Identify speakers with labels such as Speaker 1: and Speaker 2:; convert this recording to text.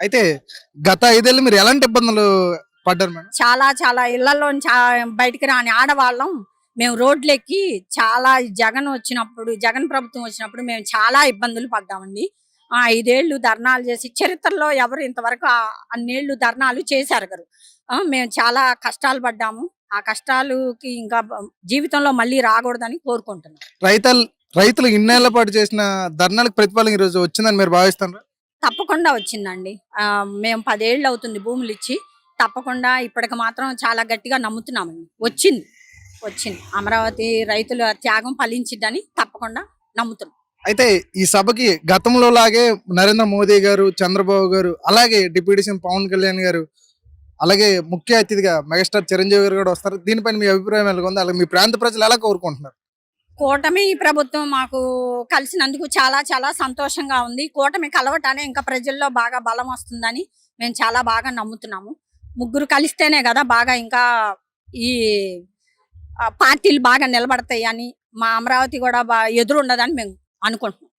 Speaker 1: అయితే గత 5 ఏళ్ళు మీరు ఎలాంటి ఇబ్బందులు పడ్డారు మేడం?
Speaker 2: చాలా చాలా ఇళ్లలో బయటికి రాని ఆడవాళ్ళం మేము రోడ్లెక్కి చాలా ఈ జగన్ ప్రభుత్వం వచ్చినప్పుడు మేము చాలా ఇబ్బందులు పడ్డామండి. 5 ఏళ్ళు ధర్నాలు చేసి చరిత్రలో ఎవరు ఇంతవరకు అన్నేళ్ళు ధర్నాలు చేశారు గారు. మేము చాలా కష్టాలు పడ్డాము. ఆ కష్టాలుకి ఇంకా జీవితంలో మళ్ళీ రాకూడదని కోరుకుంటున్నాం.
Speaker 1: రైతల్ రైతులు ఇన్నేళ్ల పాటు చేసిన ధర్నాలకు ప్రతిఫలం ఈ రోజు వచ్చిందని మీరు భావిస్తున్నారు?
Speaker 2: తప్పకుండా వచ్చిందండి. మేము 10 ఏళ్ళు అవుతుంది భూములిచ్చి. తప్పకుండా ఇప్పటికి మాత్రం చాలా గట్టిగా నమ్ముతున్నామండి. వచ్చింది. అమరావతి రైతుల త్యాగం ఫలించిద్దని తప్పకుండా నమ్ముతున్నాం.
Speaker 1: అయితే ఈ సభకి గతంలో లాగే నరేంద్ర మోదీ గారు, చంద్రబాబు గారు, అలాగే డిప్యూటీ సీఎం పవన్ కళ్యాణ్ గారు, అలాగే ముఖ్య అతిథిగా మెగాస్టార్ చిరంజీవి గారు కూడా వస్తారు. దీనిపైన మీ అభిప్రాయం ఎలా ఉంది? అలాగే మీ ప్రాంత ప్రజలు ఎలా కోరుకుంటున్నారు?
Speaker 2: కూటమి ప్రభుత్వం మాకు కలిసినందుకు చాలా చాలా సంతోషంగా ఉంది. కూటమి కలవటానే ఇంకా ప్రజల్లో బాగా బలం వస్తుందని మేము చాలా బాగా నమ్ముతున్నాము. ముగ్గురు కలిస్తేనే కదా బాగా ఇంకా ఈ పార్టీలు బాగా నిలబడతాయి అని, మా అమరావతి కూడా ఎదురుండదని మేము అనుకుంటున్నాం.